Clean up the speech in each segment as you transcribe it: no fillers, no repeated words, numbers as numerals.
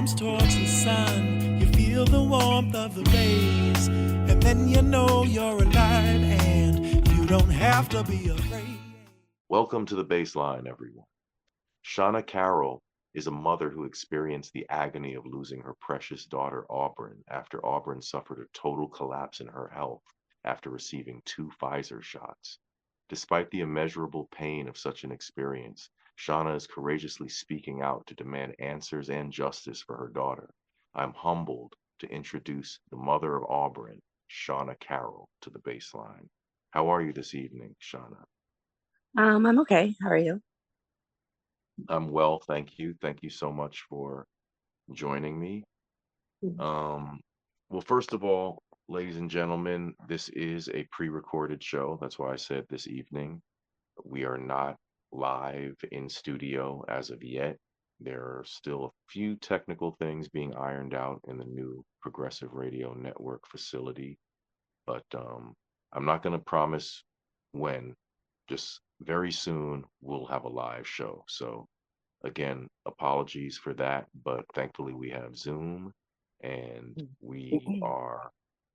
arms towards the sun. You feel the warmth of the rays, and then you know you're alive and you don't have to be afraid. Welcome to the Bassline, everyone. Shanna Carroll is a mother who experienced the agony of losing her precious daughter, Aubrynn, after Aubrynn suffered a total collapse in her health after receiving 2 Pfizer shots. Despite the immeasurable pain of such an experience, Shanna is courageously speaking out to demand answers and justice for her daughter. I'm humbled to introduce the mother of Aubrynn, Shanna Carroll, to the Bassline. How are you this evening, Shanna? I'm okay. How are you? I'm well, thank you. Thank you so much for joining me. Mm. Um, well, first of all, ladies and gentlemen, this is a pre-recorded show. That's why I said this evening. We are not live in studio as of yet. There are still a few technical things being ironed out in the new Progressive Radio Network facility, but I'm not going to promise when. Just very soon we'll have a live show. So again, apologies for that, but thankfully we have Zoom and we are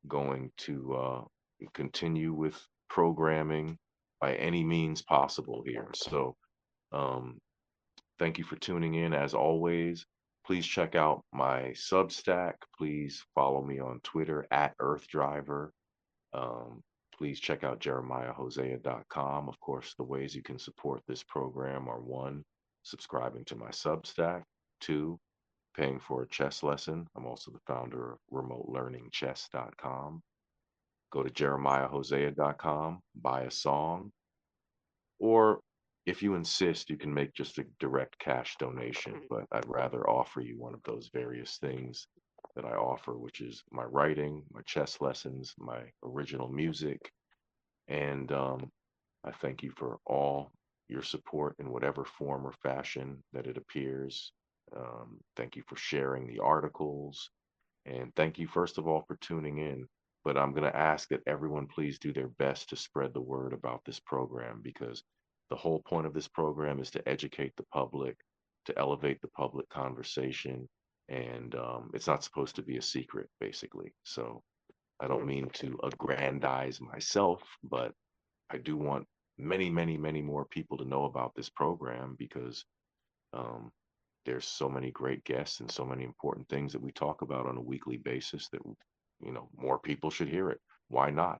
going to continue with programming by any means possible here. So, um, thank you for tuning in as always. Please check out my Substack. Please follow me on Twitter at EarthDriver. Um, please check out jeremiahhosea.com. Of course, the ways you can support this program are one, subscribing to my Substack, two, paying for a chess lesson. I'm also the founder of remotelearningchess.com. Go to jeremiahhosea.com, buy a song, or if you insist, you can make just a direct cash donation, but I'd rather offer you one of those various things that I offer, which is my writing, my chess lessons, my original music, and I thank you for all your support in whatever form or fashion that it appears. Thank you for sharing the articles. And thank you, first of all, for tuning in. But I'm going to ask that everyone please do their best to spread the word about this program because the whole point of this program is to educate the public, to elevate the public conversation. And it's not supposed to be a secret, basically. So I don't mean to aggrandize myself, but I do want many, many, many more people to know about this program because um, there's so many great guests and so many important things that we talk about on a weekly basis that more people should hear it. Why not?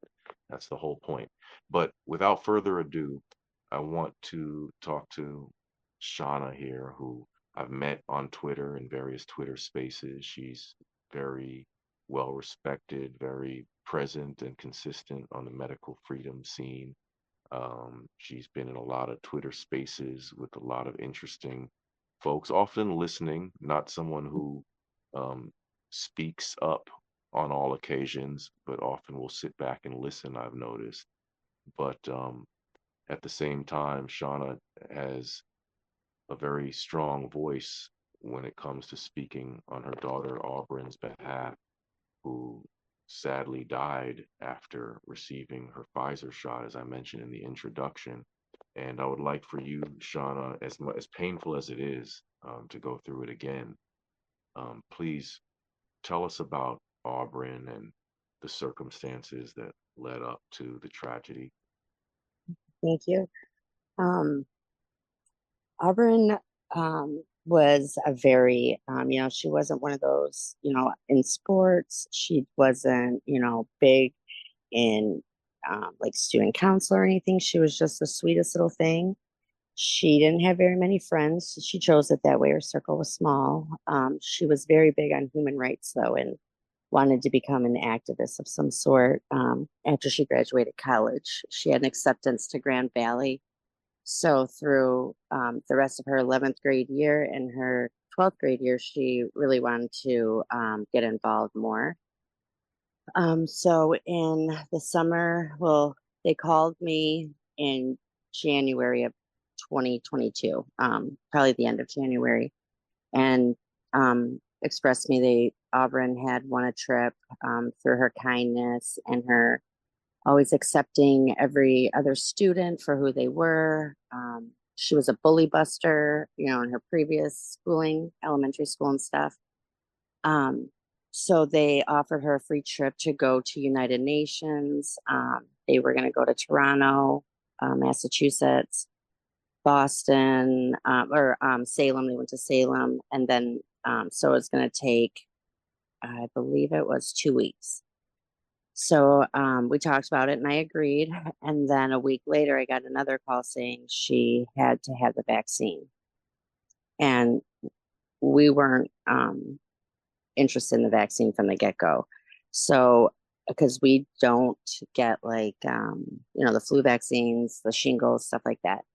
That's the whole point. But without further ado, I want to talk to Shauna here, who I've met on Twitter in various Twitter spaces. She's very well respected, very present and consistent on the medical freedom scene. She's been in a lot of Twitter spaces with a lot of interesting folks, often listening, not someone who um, speaks up on all occasions, but often will sit back and listen, I've noticed. But at the same time, Shauna has a very strong voice when it comes to speaking on her daughter Aubrynn's behalf, who sadly died after receiving her Pfizer shot, as I mentioned in the introduction. And I would like for you, Shauna, as painful as it is to go through it again, please tell us about Aubrynn and the circumstances that led up to the tragedy. Thank you. Um, Auburn was a very, she wasn't one of those, in sports. She wasn't, big in like student council or anything. She was just the sweetest little thing. She didn't have very many friends. She chose it that way. Her circle was small. She was very big on human rights, though, and wanted to become an activist of some sort. After she graduated college, she had an acceptance to Grand Valley. So through the rest of her 11th grade year and her 12th grade year, she really wanted to get involved more. So in the summer, well, they called me in January of 2022, probably the end of January, and expressed me Aubrynn had won a trip through her kindness and her always accepting every other student for who they were. She was a bully buster, in her previous schooling, elementary school and stuff. So they offered her a free trip to go to United Nations. They were going to go to Toronto, Massachusetts, Boston, or Salem. They went to Salem, and then so it's going to take, I believe it was 2 weeks. So we talked about it, and I agreed. And then a week later, I got another call saying she had to have the vaccine, and we weren't interested in the vaccine from the get-go. So because we don't get like the flu vaccines, the shingles, stuff like that.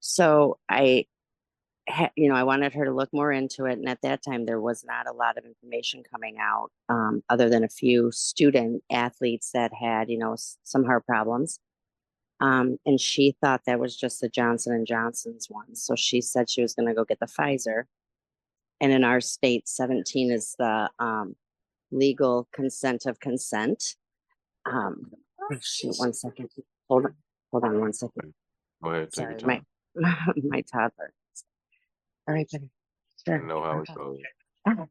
So I wanted her to look more into it. And at that time, there was not a lot of information coming out, other than a few student athletes that had, some heart problems. And she thought that was just the Johnson and Johnson's one. So she said she was going to go get the Pfizer. And in our state, 17 is the legal consent of consent. Shoot, 1 second. Hold on 1 second. Go ahead, take your Sorry, time. my toddler. All right, buddy. I Sure. know how it goes. I'm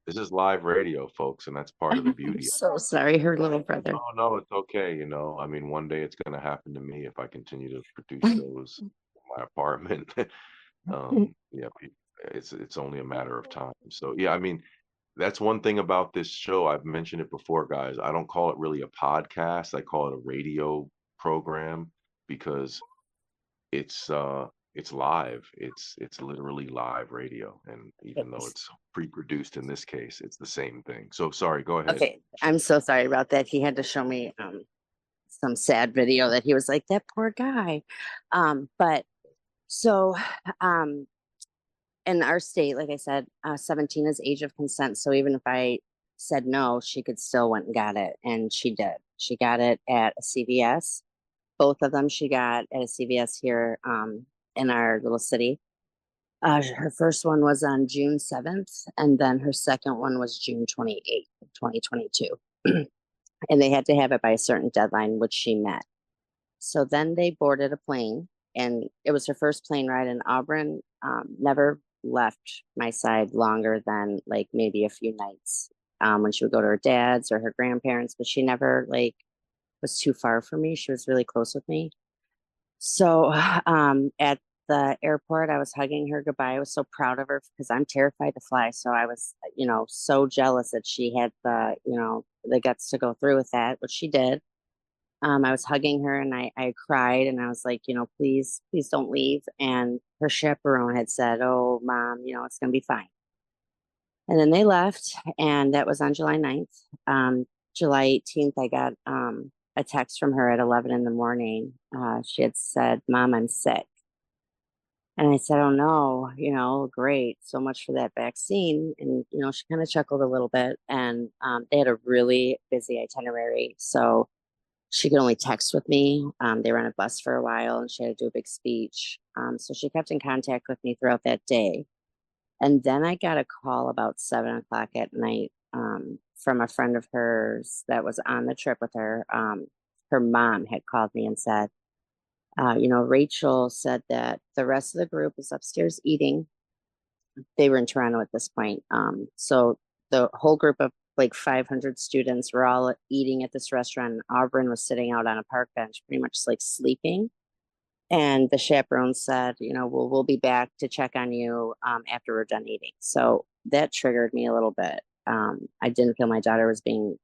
This is live radio, folks, and that's part of the beauty. so sorry, her little brother. Oh no, it's okay. I mean, one day it's gonna happen to me if I continue to produce shows in my apartment. Yeah, it's only a matter of time. So yeah, I mean, that's one thing about this show. I've mentioned it before, guys. I don't call it really a podcast. I call it a radio program because it's live. It's literally live radio, and even though it's pre-produced in this case, it's the same thing. So sorry, go ahead. Okay, I'm so sorry about that. He had to show me some sad video that he was like, that poor guy. But so in our state, like I said, 17 is age of consent. So even if I said no, she could still went and got it. And she did. She got it at a CVS. Both of them she got at a CVS here in our little city. Her first one was on June 7th, and then her second one was June 28th, 2022. And they had to have it by a certain deadline, which she met. So then they boarded a plane, and it was her first plane ride. And Aubrynn never left my side longer than like maybe a few nights when she would go to her dad's or her grandparents, but she never like was too far from me. She was really close with me. So at the airport, I was hugging her goodbye. I was so proud of her because I'm terrified to fly. So I was, so jealous that she had the guts to go through with that, which she did. I was hugging her and I cried and I was like, please, please don't leave. And her chaperone had said, oh, mom, it's going to be fine. And then they left, and that was on July 9th. July 18th, I got a text from her at 11 in the morning. She had said, Mom, I'm sick. And I said, oh no, great. So much for that vaccine. And, she kind of chuckled a little bit, and they had a really busy itinerary. So she could only text with me. They were on a bus for a while and she had to do a big speech. So she kept in contact with me throughout that day. And then I got a call about 7 o'clock at night from a friend of hers that was on the trip with her. Her mom had called me and said, Rachel said that the rest of the group is upstairs eating. They were in Toronto at this point. So the whole group of like 500 students were all eating at this restaurant. Aubrynn was sitting out on a park bench, pretty much like sleeping. And the chaperone said, we'll be back to check on you after we're done eating. So that triggered me a little bit. I didn't feel my daughter was being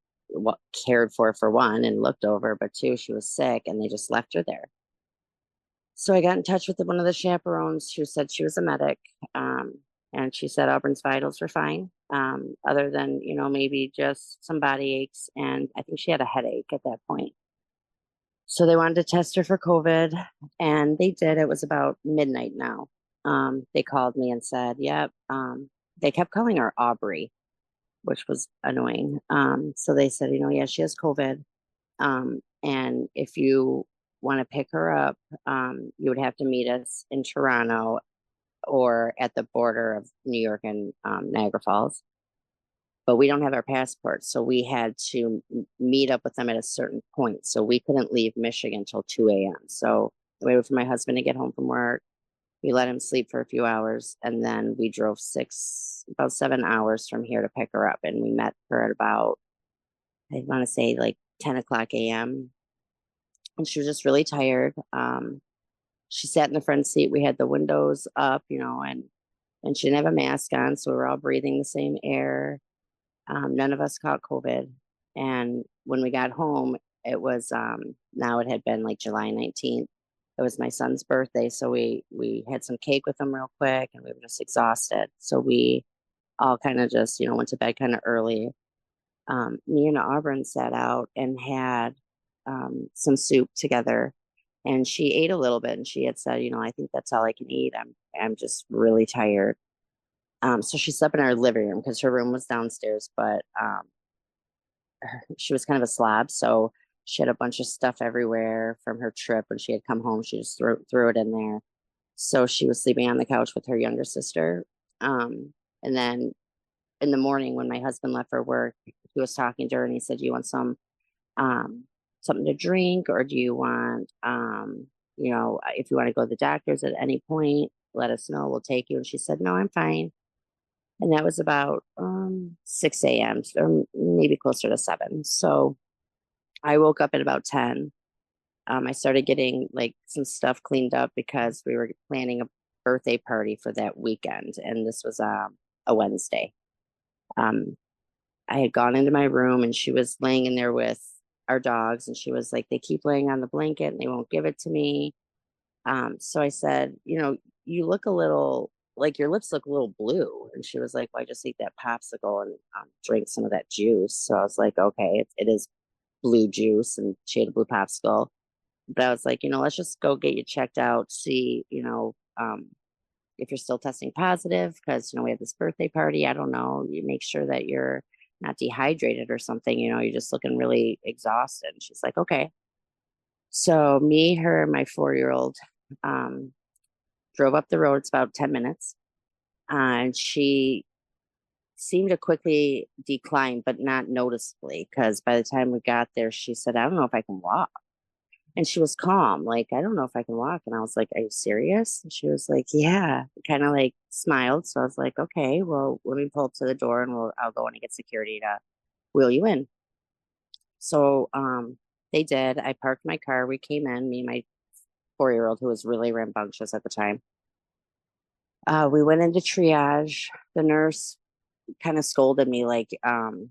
cared for one, and looked over, but two, she was sick and they just left her there. So I got in touch with one of the chaperones who said she was a medic. And she said Aubrynn's vitals were fine, other than, maybe just some body aches. And I think she had a headache at that point. So they wanted to test her for COVID, and they did. It was about midnight now. They called me and said, yep. They kept calling her Aubrey, which was annoying. So they said, yeah, she has COVID. And if you want to pick her up, you would have to meet us in Toronto or at the border of New York and Niagara Falls. But we don't have our passports, so we had to meet up with them at a certain point. So we couldn't leave Michigan until 2 a.m. So I waited for my husband to get home from work. We let him sleep for a few hours, and then we drove about 7 hours from here to pick her up. And we met her at about, I want to say like 10 o'clock a.m. And she was just really tired. She sat in the front seat. We had the windows up, and she didn't have a mask on. So we were all breathing the same air. None of us caught COVID. And when we got home, it was, now it had been like July 19th. It was my son's birthday. So we had some cake with him real quick, and we were just exhausted. So we all kind of just, went to bed kind of early. Me and Aubrynn sat out and had some soup together, and she ate a little bit, and she had said, I think that's all I can eat. I'm just really tired. So she slept in our living room because her room was downstairs, but she was kind of a slob. So she had a bunch of stuff everywhere from her trip. When she had come home, she just threw it in there. So she was sleeping on the couch with her younger sister. And then in the morning, when my husband left for work, he was talking to her, and he said, "Do you want something to drink, or do you want, if you want to go to the doctor's at any point, let us know. We'll take you." And she said, "No, I'm fine." And that was about 6 a.m. or maybe closer to 7. So I woke up at about 10. I started getting like some stuff cleaned up because we were planning a birthday party for that weekend, and this was a Wednesday. I had gone into my room, and she was laying in there with our dogs, and she was like, "They keep laying on the blanket and they won't give it to me." So I said, "You look a little, like your lips look a little blue." And she was like, "Well, I just ate that popsicle and drank some of that juice." So I was like, "Okay, it is blue juice." And she had a blue popsicle. But I was like, let's just go get you checked out, see, if you're still testing positive, because, we have this birthday party. I don't know. You make sure that you're not dehydrated or something, you're just looking really exhausted. And she's like, "Okay." So me, her, and my 4-year-old drove up the road. It's about 10 minutes. And she seemed to quickly decline, but not noticeably, because by the time we got there, she said, "I don't know if I can walk." And she was calm, like, "I don't know if I can walk." And I was like, "Are you serious?" And she was like, "Yeah," kind of like smiled. So I was like, "Okay, well, let me pull up to the door, and I'll go in and get security to wheel you in." So they did. I parked my car. We came in, me and my 4-year-old, who was really rambunctious at the time. We went into triage. The nurse kind of scolded me, like,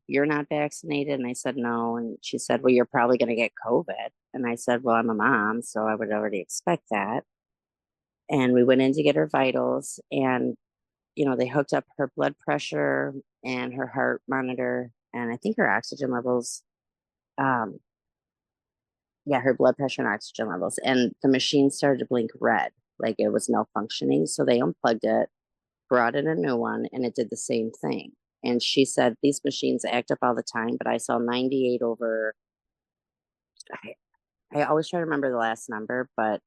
"You're not vaccinated?" And I said, "No." And she said, "Well, you're probably going to get COVID." And I said, "Well, I'm a mom, so I would already expect that." And we went in to get her vitals, and, they hooked up her blood pressure and her heart monitor, and I think her oxygen levels. Um, yeah, her blood pressure and oxygen levels. And the machine started to blink red, like it was malfunctioning. So they unplugged it, brought in a new one, and it did the same thing. And she said, "These machines act up all the time, but I saw 98 over." I, I always try to remember the last number, but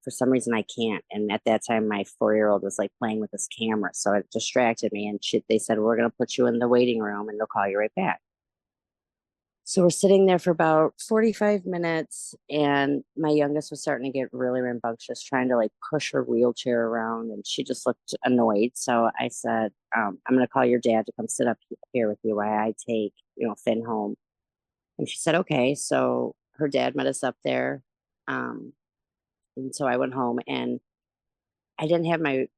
for some reason I can't. And at that time, my 4-year-old was like playing with this camera, so it distracted me. And they said, "We're going to put you in the waiting room, and they'll call you right back." So we're sitting there for about 45 minutes, and my youngest was starting to get really rambunctious, trying to like push her wheelchair around, and she just looked annoyed. So I said, "I'm going to call your dad to come sit up here with you while I take, Finn home." And she said, "Okay." So her dad met us up there. And so I went home, and I didn't have my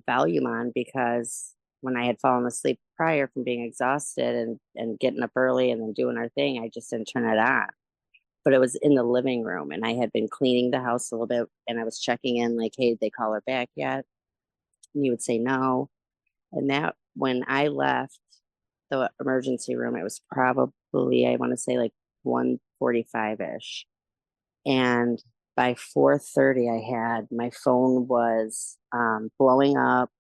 volume on, because when I had fallen asleep prior from being exhausted and getting up early and then doing our thing, I just didn't turn it on. But it was in the living room, and I had been cleaning the house a little bit, and I was checking in, like, "Hey, did they call her back yet?" And he would say no. And that, when I left the emergency room, it was probably, I want to say, like 1:45-ish. And by 4:30, my phone was blowing up.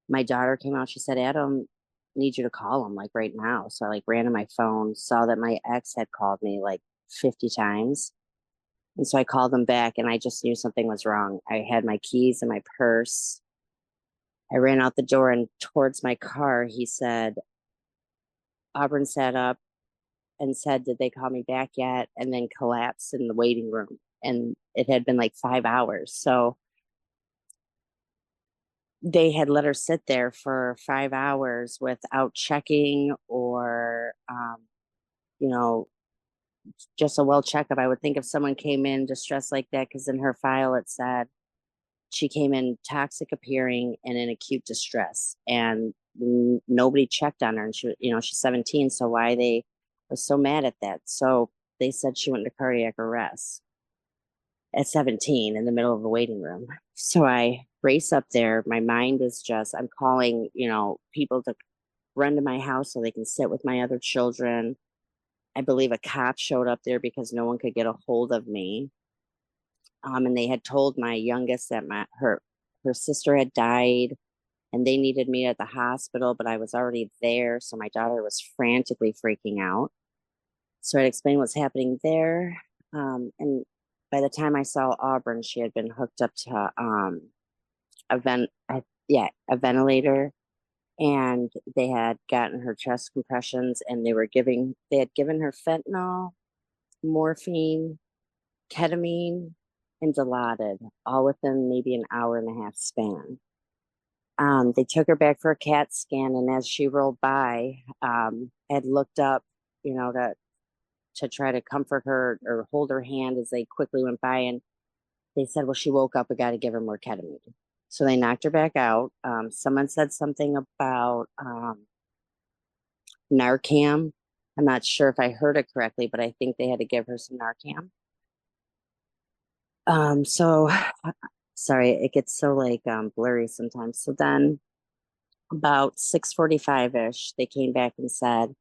My daughter came out. She said, "Adam, need you to call him like right now." So I like ran to my phone, saw that my ex had called me like 50 times. And so I called him back, and I just knew something was wrong. I had my keys in my purse. I ran out the door, and towards my car, he said, Aubrynn sat up and said, "Did they call me back yet?" And then collapsed in the waiting room. And it had been like 5 hours. So they had let her sit there for 5 hours without checking or, you know, just a well checkup. I would think if someone came in distressed like that, because in her file it said she came in toxic appearing and in acute distress, and nobody checked on her. And she's 17, so why they were so mad at that? So they said she went into cardiac arrest at 17 in the middle of a waiting room. So I race up there. My mind is just, I'm calling, people to run to my house so they can sit with my other children. I believe a cop showed up there because no one could get a hold of me. And they had told my youngest that her sister had died and they needed me at the hospital, but I was already there. So my daughter was frantically freaking out. So I'd explain what's happening there. And by the time I saw Aubrynn, she had been hooked up to a ventilator, and they had gotten her chest compressions, and they had given her fentanyl, morphine, ketamine, and Dilaudid, all within maybe an hour and a half span. They took her back for a CAT scan, and as she rolled by, had looked up, to try to comfort her or hold her hand as they quickly went by, and they said, well, she woke up, we got to give her more ketamine. So they knocked her back out. Someone said something about Narcan. I'm not sure if I heard it correctly, but I think they had to give her some Narcan. So sorry, it gets so blurry sometimes. So then about 6:45-ish, they came back and said,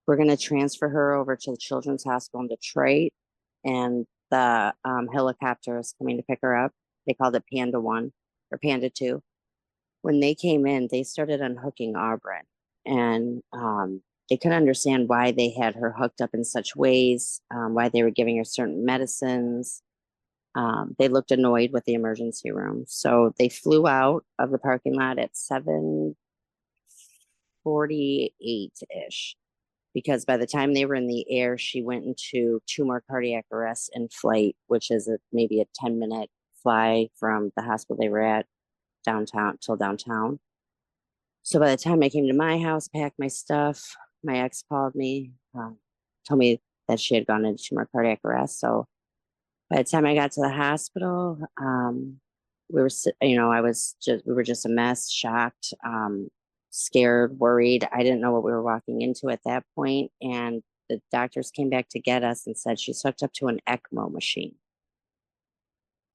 we're going to transfer her over to the Children's Hospital in Detroit, and the helicopter is coming to pick her up. They called it Panda 1 or Panda 2. When they came in, they started unhooking Aubrynn, and they couldn't understand why they had her hooked up in such ways, why they were giving her certain medicines. They looked annoyed with the emergency room. So they flew out of the parking lot at 7:48-ish, because by the time they were in the air, she went into 2 more cardiac arrests in flight, which is maybe a 10-minute fly from the hospital they were at downtown. So by the time I came to my house, packed my stuff, my ex called me, told me that she had gone into 2 more cardiac arrest. So by the time I got to the hospital, we were just a mess, shocked, scared, worried. I didn't know what we were walking into at that point. And the doctors came back to get us and said she's hooked up to an ECMO machine.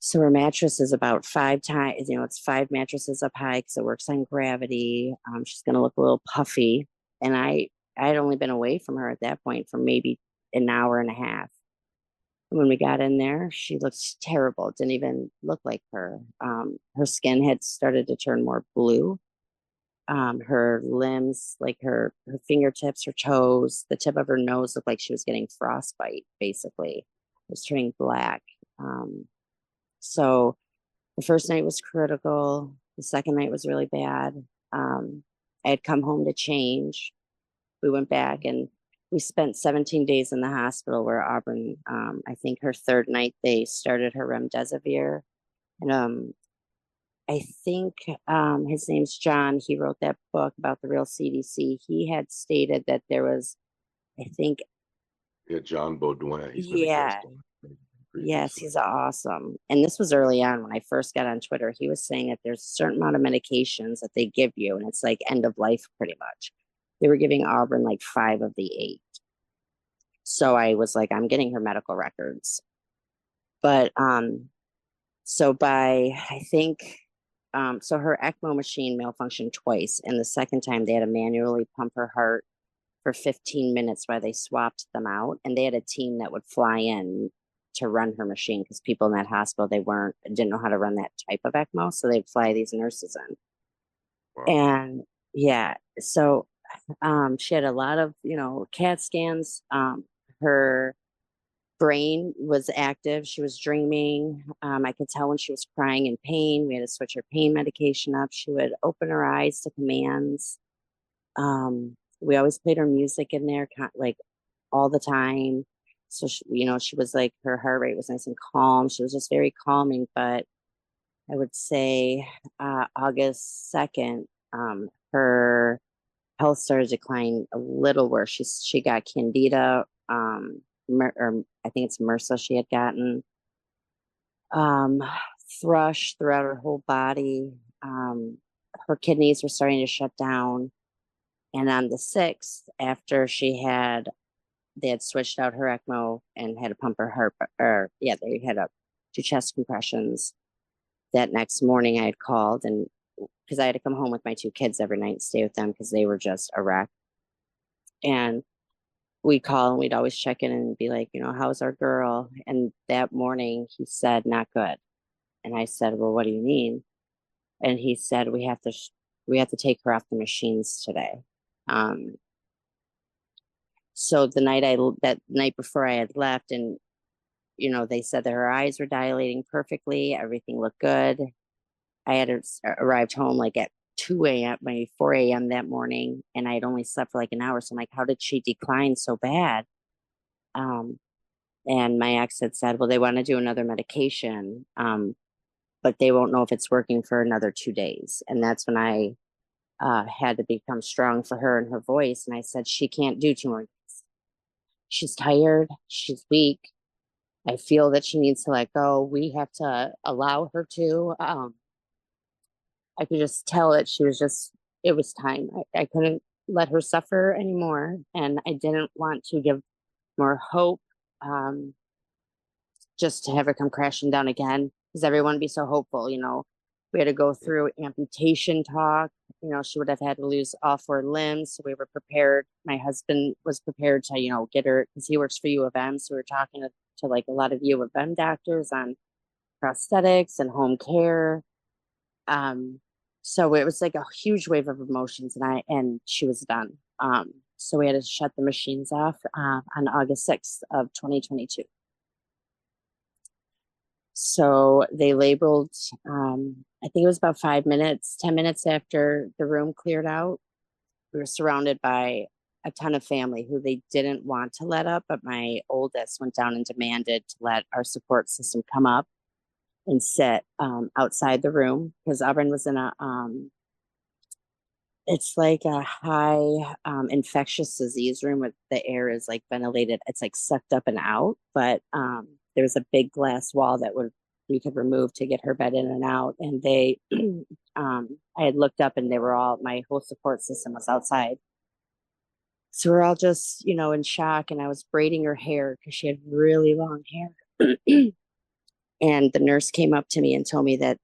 So her mattress is about 5 times, it's 5 mattresses up high because it works on gravity. She's going to look a little puffy. And I had only been away from her at that point for maybe an hour and a half. When we got in there, she looked terrible. It didn't even look like her. Her skin had started to turn more blue. Her limbs, like her fingertips, her toes, the tip of her nose looked like she was getting frostbite, basically. It was turning black. So the first night was critical. The second night was really bad. I had come home to change. We went back and we spent 17 days in the hospital where Aubrynn, I think her third night, they started her remdesivir. And I think his name's John. He wrote that book about the real CDC. He had stated that there was, I think, Yeah, John Baudouin. He's been a yeah, guest on yes, previously. he's awesome. And this was early on when I first got on Twitter. He was saying that there's a certain amount of medications that they give you, and it's like end of life pretty much. They were giving Aubrynn like 5 of the 8. So I was like, I'm getting her medical records. But so by I think so her ECMO machine malfunctioned twice, and the second time they had to manually pump her heart for 15 minutes while they swapped them out, and they had a team that would fly in to run her machine because people in that hospital didn't know how to run that type of ECMO, so they'd fly these nurses in. Wow. And yeah, so she had a lot of CAT scans. Her brain was active. She was dreaming. I could tell when she was crying in pain. We had to switch her pain medication up. She would open her eyes to commands. We always played her music in there, like all the time. So she was like, her heart rate was nice and calm. She was just very calming. But I would say August 2nd, her health started to decline a little worse. She got candida, or I think it's MRSA she had gotten, um, thrush throughout her whole body. Her kidneys were starting to shut down. And on the 6th, after they had switched out her ECMO and had to pump her heart, or yeah, they had to do chest compressions. That next morning, I had called, and because I had to come home with my 2 kids every night and stay with them because they were just a wreck. And we'd call and we'd always check in and be like, how's our girl? And that morning he said, not good. And I said, well, what do you mean? And he said, we have to take her off the machines today. So that night before I had left, and they said that her eyes were dilating perfectly, everything looked good. I had arrived home like at 2 a.m., maybe 4 a.m. that morning, and I had only slept for like an hour. So I'm like, how did she decline so bad? And my ex had said, well, they want to do another medication, but they won't know if it's working for another 2 days. And that's when I had to become strong for her and her voice. And I said, she can't do 2 more days. She's tired. She's weak. I feel that she needs to let go. We have to allow her to. I could just tell that it was time. I couldn't let her suffer anymore. And I didn't want to give more hope, just to have her come crashing down again, because everyone would be so hopeful. We had to go through amputation talk. She would have had to lose all 4 limbs. So we were prepared. My husband was prepared to, get her, because he works for U of M. So we were talking to like a lot of U of M doctors on prosthetics and home care. So it was like a huge wave of emotions, and she was done. So we had to shut the machines off on August 6th of 2022. So they labeled, I think it was about 10 minutes after the room cleared out. We were surrounded by a ton of family who they didn't want to let up, but my oldest went down and demanded to let our support system come up and sit outside the room, because Aubrynn was in it's like a high infectious disease room where the air is like ventilated. It's like sucked up and out, but there was a big glass wall that we could remove to get her bed in and out. And I had looked up and my whole support system was outside. So we're all just, in shock. And I was braiding her hair because she had really long hair. And the nurse came up to me and told me that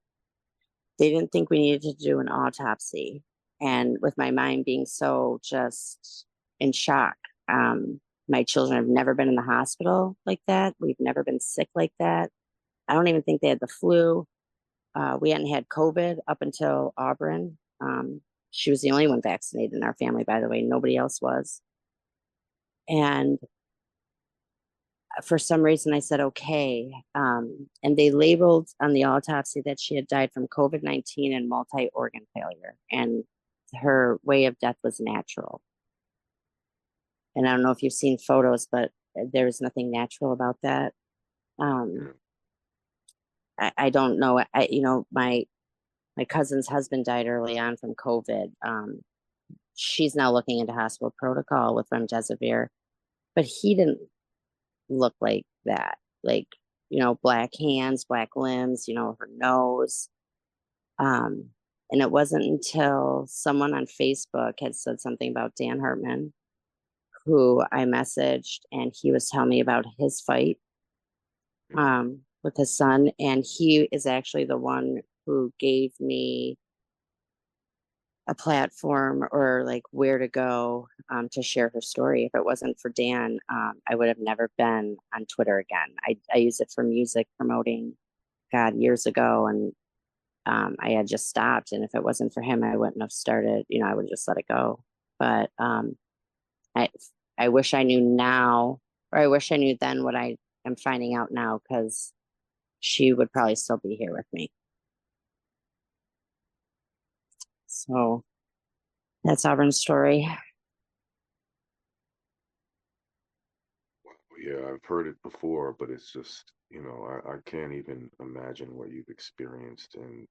they didn't think we needed to do an autopsy. And with my mind being so just in shock, my children have never been in the hospital like that. We've never been sick like that. I don't even think they had the flu. We hadn't had COVID up until Aubrynn. She was the only one vaccinated in our family, by the way. Nobody else was. And for some reason, I said, okay. And they labeled on the autopsy that she had died from COVID-19 and multi-organ failure. And her way of death was natural. And I don't know if you've seen photos, but there's nothing natural about that. I don't know. My cousin's husband died early on from COVID. She's now looking into hospital protocol with remdesivir, but he didn't look like that. Like, black hands, black limbs, her nose. And it wasn't until someone on Facebook had said something about Dan Hartman, who I messaged, and he was telling me about his fight with his son. And he is actually the one who gave me a platform, or like where to go to share her story. If it wasn't for Dan, I would have never been on Twitter again. I use it for music promoting, God, years ago. And I had just stopped. And if it wasn't for him, I wouldn't have started, I would have just let it go. But I wish I knew now, or I wish I knew then what I am finding out now, because she would probably still be here with me. So that's Aubrynn's story. Yeah, I've heard it before, but it's just I can't even imagine what you've experienced, and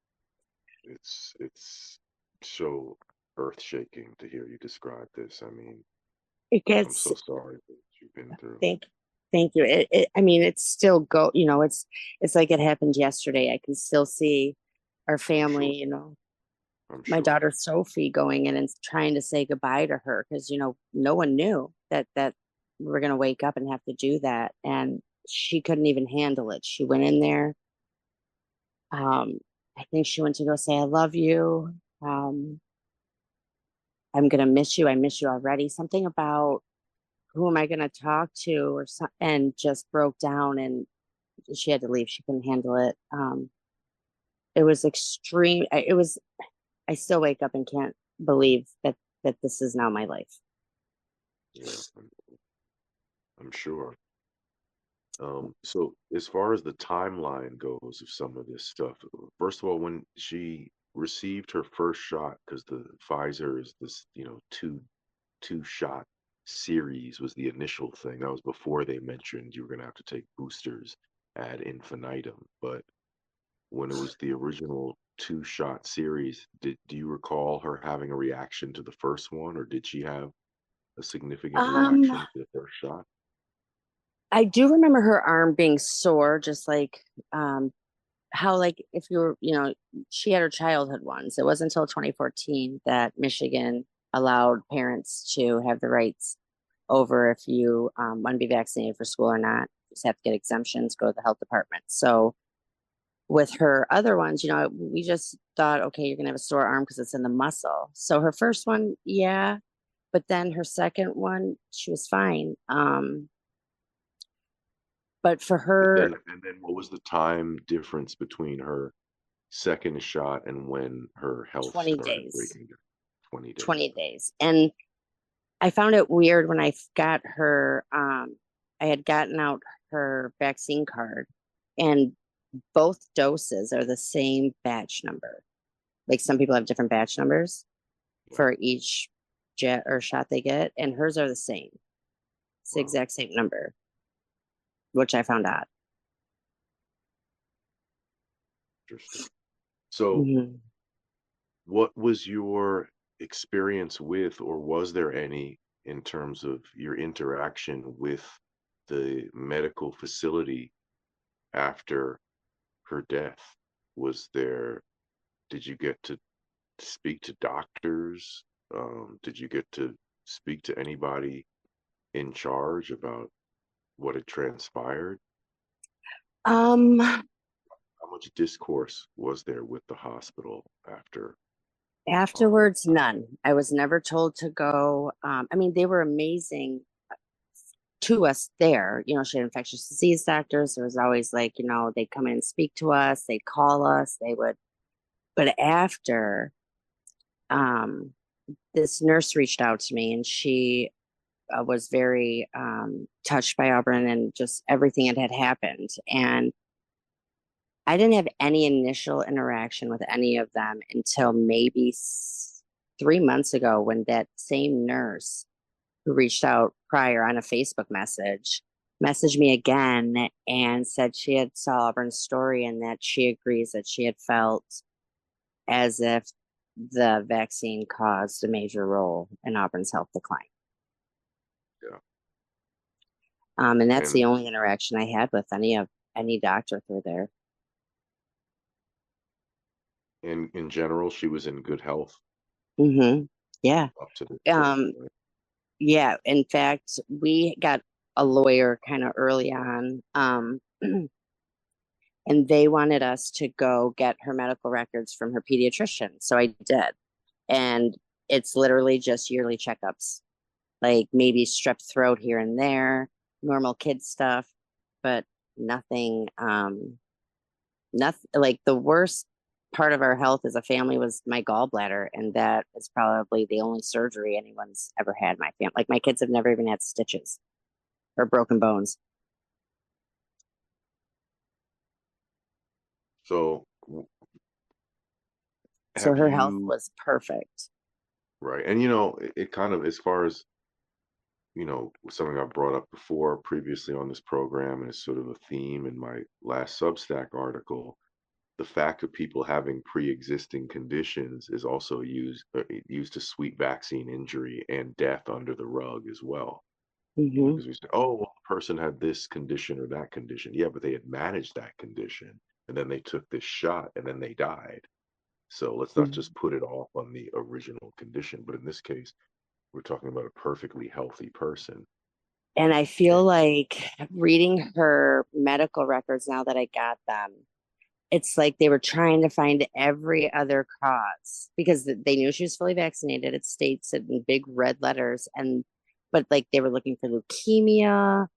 it's so earth-shaking to hear you describe this. I mean, It I'm gets so sorry that you've been through. thank thank you. I mean, it's still it's like it happened yesterday. I can still see our I'm sure. family, I'm my sure. daughter Sophie going in and trying to say goodbye to her because no one knew that we were going to wake up and have to do that, and she couldn't even handle it. She went in there. um I think she went to go say I love you. um I'm going to miss you. I miss you already. Something about who am I going to talk to or some, and just broke down, and she had to leave. She couldn't handle it. It was extreme. I still wake up and can't believe that this is now my life. Yeah, I'm sure. So as far as the timeline goes of some of this stuff, first of all, when she received her first shot, because the Pfizer is this, two shot series was the initial thing. That was before they mentioned you were going to have to take boosters ad infinitum. But when it was the original two-shot series, do you recall her having a reaction to the first one, or did she have a significant Um, reaction to the first shot? I do remember her arm being sore, just like how like if you were, she had her childhood ones. It wasn't until 2014 that Michigan allowed parents to have the rights over if you want to be vaccinated for school or not. You just have to get exemptions, go to the health department. So with her other ones, we just thought, okay, you're gonna have a sore arm because it's in the muscle. So her first one, yeah, but then her second one, she was fine. But for And her, then and then what was the time difference between her second shot and when her health 20 started days, breaking down? 20 days. 20 days. And I found it weird when I got her, I had gotten out her vaccine card, and both doses are the same batch number. Like some people have different batch numbers Yeah. for each jet or shot they get, and hers are the same. It's the Wow. exact same number, which I found out. Interesting. So Hmm. what was your experience with, or was there any, in terms of your interaction with the medical facility after her death? Was there, did you get to speak to doctors? Did you get to speak to anybody in charge about what had transpired? Um, How much discourse was there with the hospital after her Afterwards, none. I was never told to go. I mean, they were amazing to us there. She had infectious disease doctors. There was always like, they'd come in and speak to us, they'd call us, they would. But after, um, this nurse reached out to me, and she was very touched by Aubryn and just everything that had happened. And I didn't have any initial interaction with any of them until maybe 3 months ago, when that same nurse who reached out prior on a Facebook messaged me again and said she had saw Auburn's story and that she agrees that she had felt as if the vaccine caused a major role in Auburn's health decline. Yeah. And that's And the only interaction I had with any doctor through there. in general, she was in good health Hmm. Yeah. up to this point, Um, right? yeah. In fact, we got a lawyer kind of early on. And they wanted us to go get her medical records from her pediatrician. So I did. And it's literally just yearly checkups, like maybe strep throat here and there, normal kid stuff, but nothing, nothing like the worst part of our health as a family was my gallbladder. And that is probably the only surgery anyone's ever had in my family. Like my kids have never even had stitches or broken bones. So So have her health you, was perfect. right? And it kind of, as far as something I brought up before previously on this program, and it's sort of a theme in my last Substack article. The fact of people having pre-existing conditions is also used to sweep vaccine injury and death under the rug as well. Hmm. Because we say, oh, well, the person had this condition or that condition. Yeah, but they had managed that condition, and then they took this shot, and then they died. So let's not just put it off on the original condition. But in this case, we're talking about a perfectly healthy person. And I feel And like reading her medical records now that I got them, it's like they were trying to find every other cause because they knew she was fully vaccinated. It states it in big red letters. And, but like they were looking for leukemia,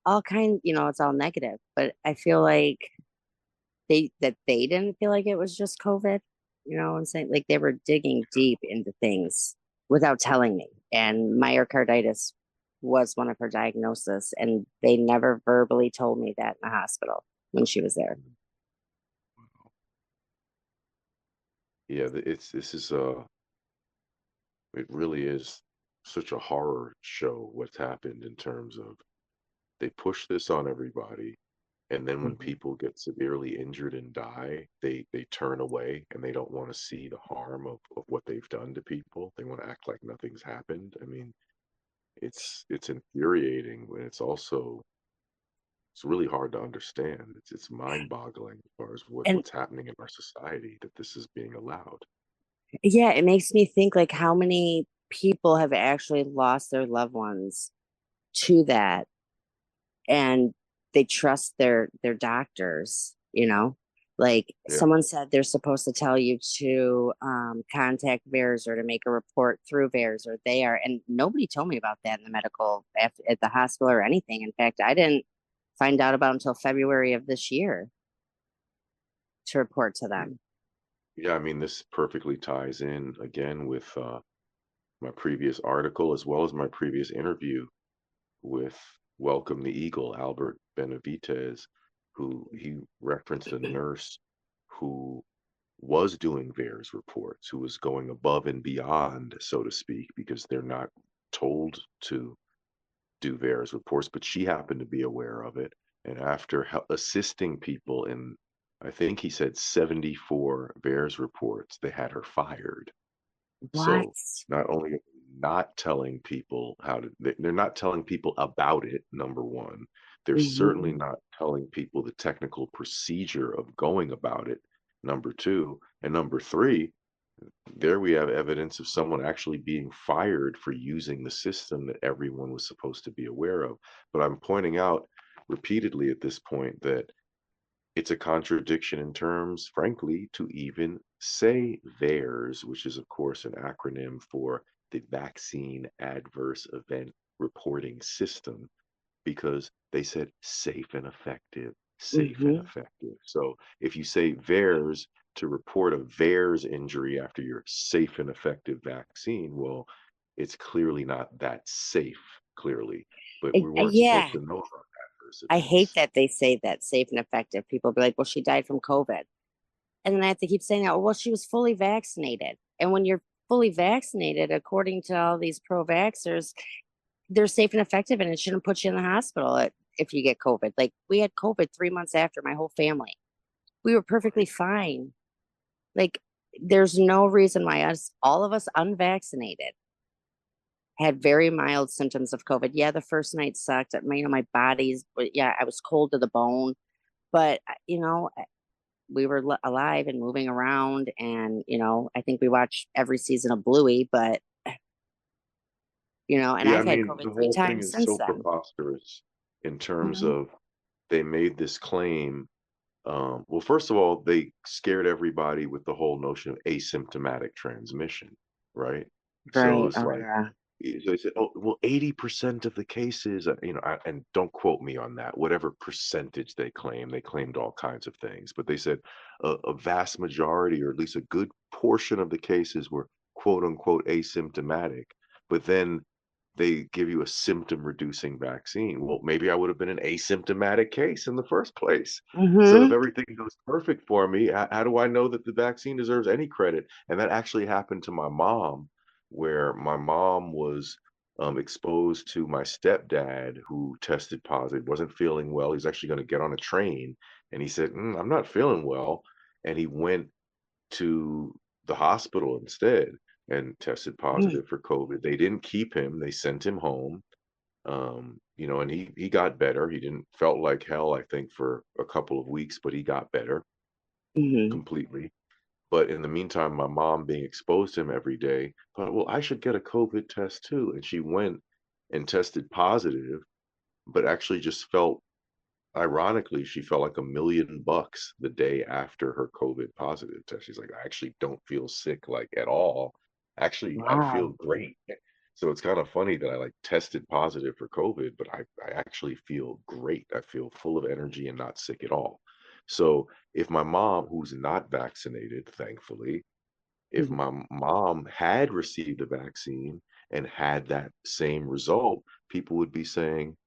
all kind, it's all negative. But I feel like they didn't feel like it was just COVID. You know what I'm saying? Like they were digging deep into things without telling me. And myocarditis was one of her diagnoses, and they never verbally told me that in the hospital when she was there. yeah, it really is such a horror show what's happened in terms of they push this on everybody, and then when Mhm. people get severely injured and die, they turn away and they don't want to see the harm of what they've done to people. They want to act like nothing's happened. I mean, it's infuriating, but it's really hard to understand. It's mind-boggling as far as And what's happening in our society that this is being allowed. yeah, it makes me think like how many people have actually lost their loved ones to that, and they trust their doctors, like Yeah. someone said they're supposed to tell you to contact VAERS or to make a report through VAERS or they are, and nobody told me about that in the medical at the hospital or anything. In fact, I didn't find out about until February of this year to report to Yeah. them. Yeah, I mean, this perfectly ties in again with my previous article as well as my previous interview with Welcome the Eagle, Albert Benavides, who he referenced a nurse who was doing VAERS reports, who was going above and beyond, so to speak, because they're not told to do VAERS reports, but she happened to be aware of it. And after assisting people in, I think he said 74 VAERS reports, they had her fired. What? So not only not telling people they're not telling people about it, number one. They're certainly Hmm. not telling people the technical procedure of going about it, number two. And number three, there we have evidence of someone actually being fired for using the system that everyone was supposed to be aware of. But I'm pointing out repeatedly at this point that it's a contradiction in terms, frankly, to even say VAERS, which is, of course, an acronym for the Vaccine Adverse Event Reporting System, because they said safe and effective, safe and Hmm. effective. So if you say VAERS to report a VAERS injury after your safe and effective vaccine, well, it's clearly not that safe, clearly, but we weren't supposed Yeah, to know about adverse I hate events. that they say that safe and effective. People be like, well, she died from COVID. And then I have to keep saying that, well, she was fully vaccinated. And when you're fully vaccinated, according to all these pro vaxxers, they're safe and effective and it shouldn't put you in the hospital if you get COVID. Like we had COVID 3 months after my whole family. We were perfectly Right. fine. Like there's no reason why all of us unvaccinated, had very mild symptoms of COVID. Yeah, the first night sucked. My body's, yeah, I was cold to the bone, but we were alive and moving around. And, I think we watched every season of Bluey, but, and Yeah, I I've had mean, COVID the three whole thing times is since so then. preposterous in terms Mhm. of they made this claim. Well, first of all, they scared everybody with the whole notion of asymptomatic transmission, right? So Right. it's Oh, like, yeah. they said, oh, well, 80% of the cases, and don't quote me on that, whatever percentage they claimed all kinds of things, but they said a vast majority, or at least a good portion of the cases were quote unquote asymptomatic. But then they give you a symptom reducing vaccine. Well, maybe I would have been an asymptomatic case in the first place. So if Hmm. everything goes perfect for me, how do I know that the vaccine deserves any credit? And that actually happened to my mom, where my mom was exposed to my stepdad who tested positive, wasn't feeling well. He was actually going to get on a train, and he said, I'm not feeling well. And he went to the hospital instead and tested Mm, positive for COVID. They didn't keep him, they sent him home. And he got better. He didn't felt like hell, I think, for a couple of weeks, but he got better mhm, completely. But in the meantime, my mom being exposed to him every day thought, well, I should get a COVID test too. And she went and tested positive, but actually just felt, ironically, she felt like $1,000,000 the day after her COVID positive test. She's like, I actually don't feel sick like at all. Actually, I feel wow. great. So it's kind of funny that I like tested positive for COVID, but I actually feel great. I feel full of energy and not sick at all. So if my mom, who's not vaccinated, thankfully, if Mhm. my mom had received the vaccine and had that same result, people would be saying,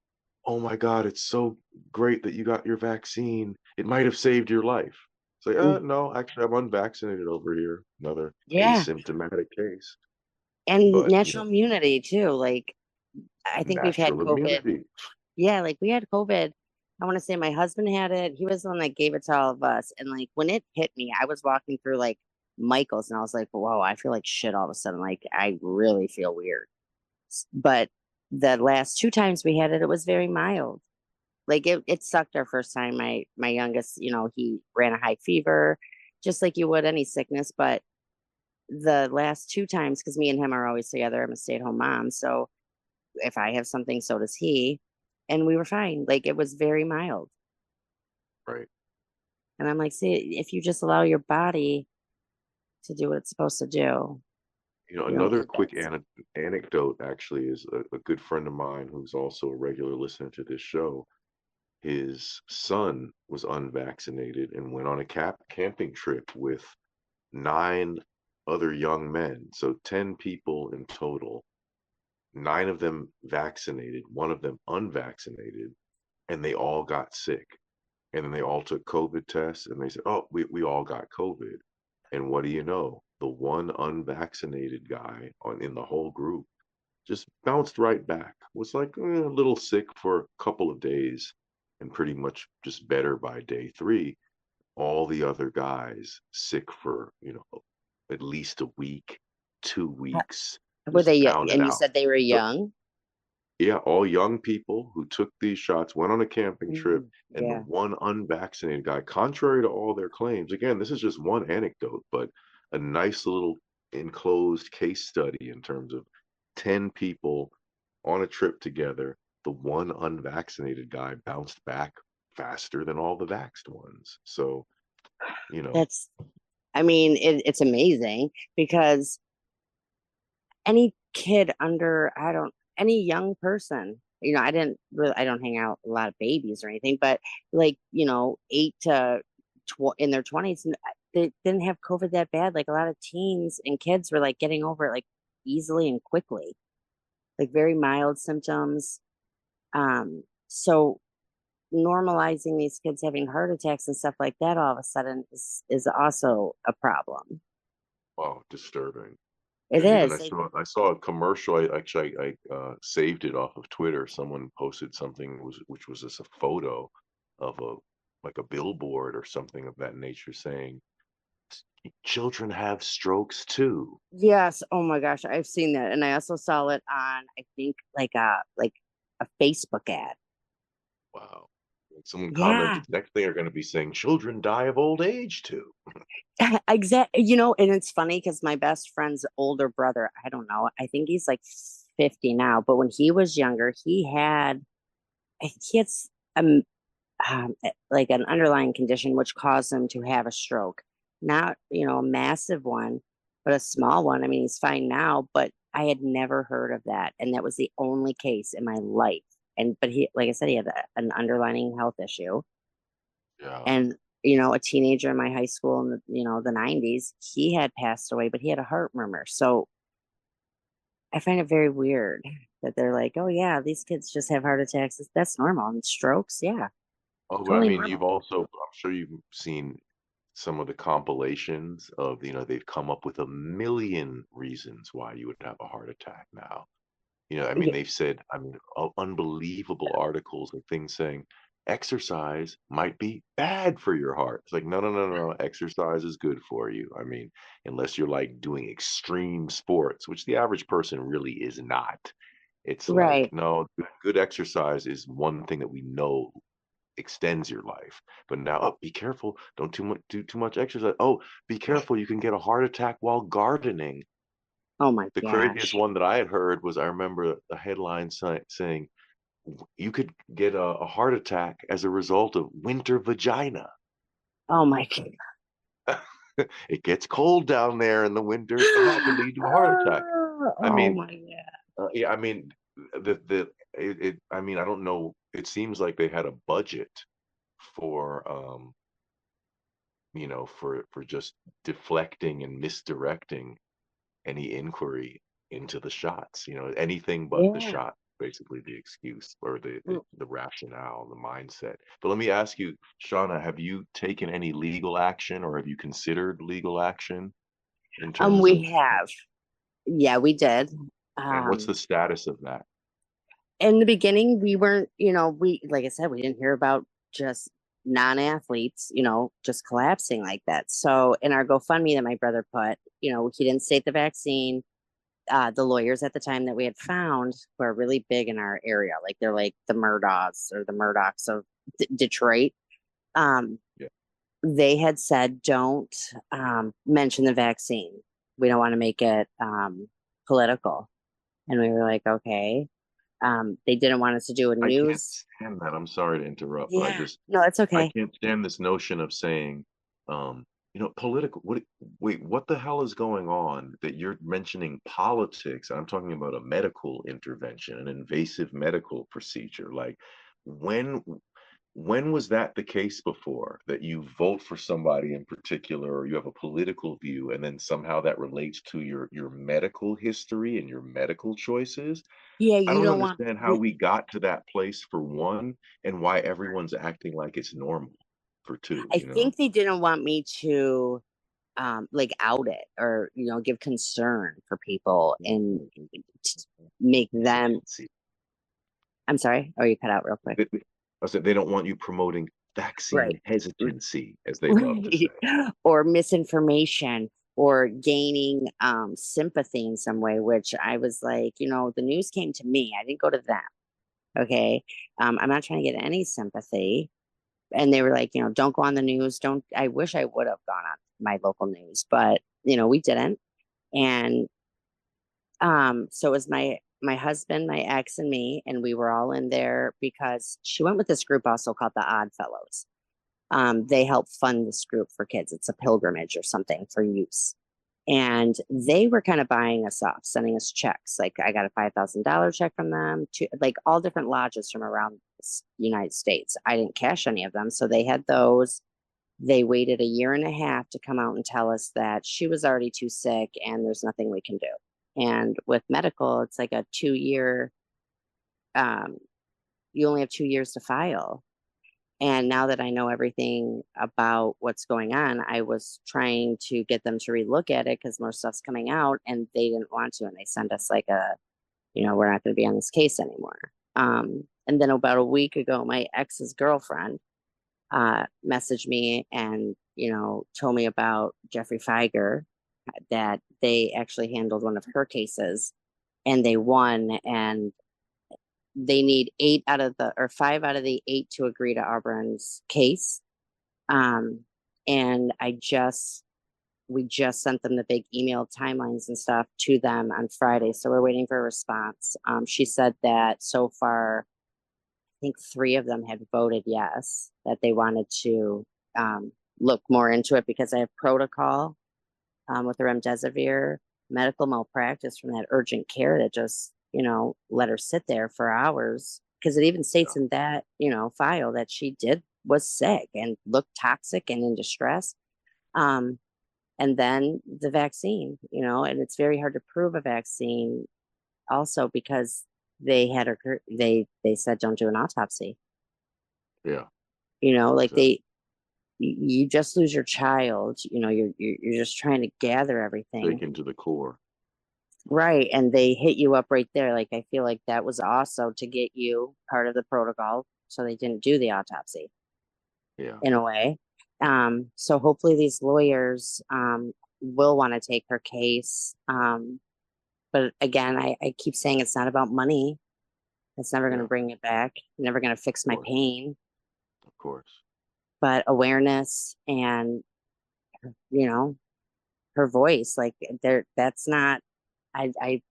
"Oh my God, it's so great that you got your vaccine. It might have saved your life." It's like, Mm, no, actually, I'm unvaccinated over here. Another yeah, asymptomatic case. and But, natural immunity too. Like I think we've had natural COVID. immunity. Yeah, like we had COVID. I want to say my husband had it. He was the one that gave it to all of us. And like when it hit me, I was walking through like Michael's and I was like, whoa, I feel like shit all of a sudden. Like I really feel weird. But the last two times we had it, it was very mild. Like it sucked our first time. My youngest, he ran a high fever, just like you would any sickness. But the last two times, because me and him are always together, I'm a stay-at-home mom. So if I have something, so does he. And we were fine. Like it was very mild. Right. And I'm like, see, if you just allow your body to do what it's supposed to do, you don't Another need that quick stuff. anecdote actually is a good friend of mine who's also a regular listener to this show. His son was unvaccinated and went on a camping trip with 9 other young men. So 10 people in total, 9 of them vaccinated, one of them unvaccinated, and they all got sick. And then they all took COVID tests and they said, oh, we all got COVID. And what do you know? The one unvaccinated guy in the whole group just bounced right back. Was like a little sick for a couple of days and pretty much just better by day 3. All the other guys sick for, at least a week, 2 weeks, Were just they, pounded and you out. said they were So young? yeah, all young people who took these shots went on a camping trip, and the Yeah. one unvaccinated guy, contrary to all their claims, again, this is just one anecdote, but a nice little enclosed case study in terms of 10 people on a trip together. The one unvaccinated guy bounced back faster than all the vaxxed ones. So, you know, That's, I mean, it's amazing because any kid under, any young person, I don't hang out with a lot of babies or anything, but like, 8 to in their 20s, they didn't have COVID that bad. Like a lot of teens and kids were like getting over it like easily and quickly, like very mild symptoms. So normalizing these kids having heart attacks and stuff like that all of a sudden is also a problem. wow, disturbing. It And even I is. Like, saw I saw a commercial. I saved it off of Twitter. Someone posted something which was just a photo of a like a billboard or something of that nature saying children have strokes too. yes. Oh my gosh, I've seen that, and I also saw it on I think like a Facebook ad. Wow. And someone Yeah, commented, next thing they're going to be saying children die of old age too. exactly. And it's funny because my best friend's older brother, I don't know, I think he's like 50 now, but when he was younger, he had um, like an underlying condition which caused him to have a stroke. Not, a massive one, but a small one. I mean, he's fine now, but I had never heard of that. And that was the only case in my life. But like I said, he had an underlying health issue. Yeah. And, a teenager in my high school in the 90s, he had passed away, but he had a heart murmur. So I find it very weird that they're like, oh, yeah, these kids just have heart attacks. That's normal. And strokes, yeah, Oh, but I totally mean, you've normal. also, I'm sure you've seen some of the compilations of, they've come up with a million reasons why you would have a heart attack now. You know, I mean, Yeah, they've said, I mean, unbelievable articles and things saying exercise might be bad for your heart. It's like, no, no, no, no, exercise is good for you. I mean, unless you're like doing extreme sports, which the average person really is not. It's like, right. no, good exercise is one thing that we know extends your life. But now, oh, be careful, don't do too much exercise. Oh, be careful, you can get a heart attack while gardening. Oh my The craziest gosh. one that I had heard was, I remember a headline saying you could get a heart attack as a result of winter vagina. Oh my god. It gets cold down there in the winters, and that could lead to a heart attack. I Oh mean, my god. yeah, I mean, I mean, I don't know. It seems like they had a budget for, for just deflecting and misdirecting any inquiry into the shots, anything but the Yeah. shot, basically the excuse or the, the Mm, the rationale, the mindset. But let me ask you, Shauna, have you taken any legal action, or have you considered legal action in terms of, we have. Yeah, we did. and what's the Um, status of that? in the beginning, we weren't, we, like I said, we didn't hear about just non-athletes, just collapsing like that. So in our GoFundMe that my brother put, he didn't state the vaccine. The lawyers at the time that we had found were really big in our area. Like they're like the Murdochs or the Murdochs of Detroit. Um, Yeah, they had said, don't mention the vaccine. We don't want to make it political. And we were like, okay. They didn't want us to do a I can't news. stand that. I'm sorry to interrupt, but Yeah, no, it's I okay. can't stand this notion of saying, political. Wait, what the hell is going on that you're mentioning politics? I'm talking about a medical intervention, an invasive medical procedure. Like, when, when was that the case before, that you vote for somebody in particular, or you have a political view, and then somehow that relates to your medical history and your medical choices? Yeah, I you don't don't want. understand how we got to that place, for one, and why everyone's acting like it's normal for two, I think they didn't want me to like out it or give concern for people and t- make them. Hesitancy. I'm sorry. Oh, you cut out real quick. I said they don't want you promoting Right. vaccine hesitancy, as they love to say. Right. Or misinformation or gaining sympathy in some way, which I was like, the news came to me. I didn't go to them. Okay. I'm not trying to get any sympathy. And they were like, don't go on the news. Don't, I wish I would have gone on my local news, but we didn't. And so it was my husband, my ex, and me, and we were all in there because she went with this group also called the Odd Fellows. They help fund this group for kids. It's a pilgrimage or something for use. And they were kind of buying us off, sending us checks. Like I got a $5,000 check from them to like all different lodges from around the United States. I didn't cash any of them. So they had those. They waited a year and a half to come out and tell us that she was already too sick and there's nothing we can do. And with medical, it's like a 2 year, um, you only have 2 years to file. And now that I know everything about what's going on, I was trying to get them to relook at it because more stuff's coming out and they didn't want to. And they sent us like we're not going to be on this case anymore. And then about a week ago, my ex's girlfriend messaged me and, told me about Jeffrey Feiger, that they actually handled one of her cases and they won. And they need 5 out of the 8 to agree to Aubrynn's case. Um, and we just sent them the big email timelines and stuff to them on Friday. So we're waiting for a response. She said that so far, I think 3 of them had voted yes, that they wanted to look more into it because I have protocol with the remdesivir, medical malpractice from that urgent care that just, let her sit there for hours. Because it even states in that, file that she was sick and looked toxic and in distress. Um, and then the vaccine, and it's very hard to prove a vaccine also because they said don't do an autopsy. Yeah, Like exactly. you just lose your child. You're just trying to gather everything. Taken to the core. Right. And they hit you up right there. Like, I feel like that was also to get you part of the protocol. So they didn't do the autopsy Yeah, in a way. So hopefully these lawyers will want to take her case. But again, I keep saying it's not about money. It's never going yeah, to bring it back, never going to fix of my course, pain, of course. but awareness and, you know, her voice, like there, that's not, I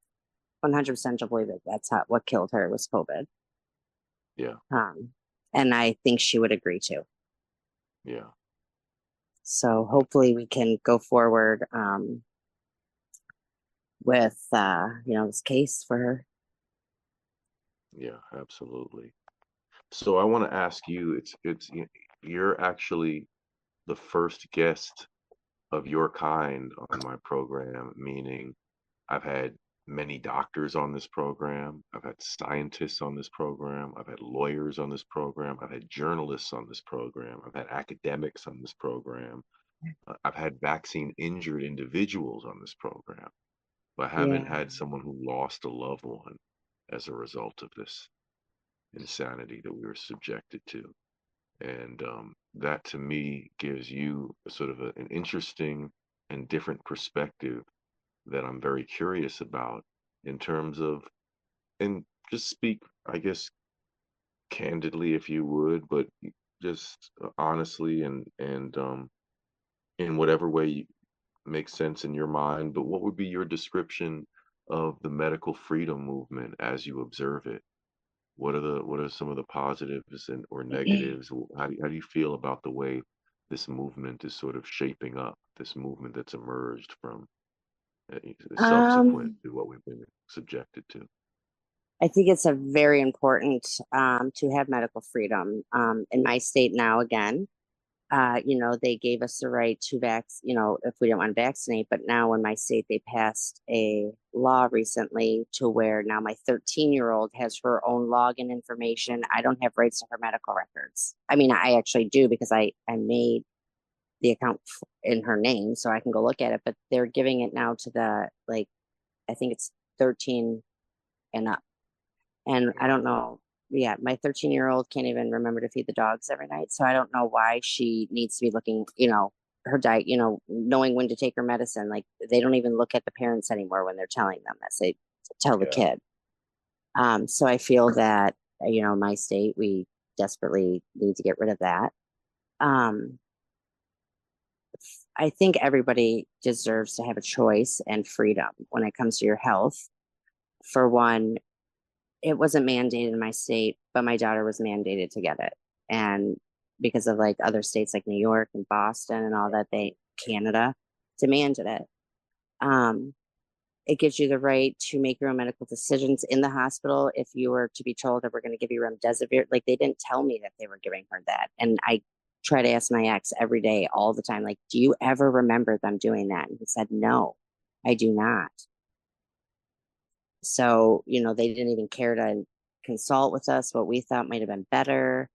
100% don't believe that that's what killed her was COVID. Yeah, Um, and I think she would agree to. yeah, So yeah, hopefully we can go forward with this case for her. yeah, absolutely. So I want to ask you, you're actually the first guest of your kind on my program, meaning I've had many doctors on this program, I've had scientists on this program, I've had lawyers on this program, I've had journalists on this program, I've had academics on this program, I've had vaccine injured individuals on this program, but I haven't Yeah. had someone who lost a loved one as a result of this insanity that we were subjected to. And that to me gives you a sort of an interesting and different perspective that I'm very curious about in terms of, and just speak, I guess, candidly, if you would, but just honestly and in whatever way makes sense in your mind. But what would be your description of the medical freedom movement as you observe it? What are some of the positives and or negatives? How do you feel about the way this movement is sort of shaping up? This movement that's emerged from subsequent Um, to what we've been subjected to. I think it's a very important to have medical freedom. In my state now, again, they gave us the right to if we didn't want to vaccinate. But now in my state, they passed a law recently to where now my 13-year-old has her own login information. I don't have rights to her medical records. I mean, I actually do because I made the account in her name so I can go look at it, but they're giving it now to I think it's 13 and up. And I Oh, don't know. Yeah, my 13-year-old can't even remember to feed the dogs every night. So I don't know why she needs to be looking, her diet, knowing when to take her medicine. Like they don't even look at the parents anymore when they're telling them this. They tell the yeah, kid. So I feel that, my state, we desperately need to get rid of that. Um, I think everybody deserves to have a choice and freedom when it comes to your health. For one, it wasn't mandated in my state, but my daughter was mandated to get it. And because of like other states like New York and Boston and all that, Canada demanded it. Um, it gives you the right to make your own medical decisions in the hospital. If you were to be told that we're going to give you remdesivir, like they didn't tell me that they were giving her that. And I try to ask my ex every day, all the time, like, do you ever remember them doing that? And he said, no, I do not. So, they didn't even care to consult with us what we thought might have been better.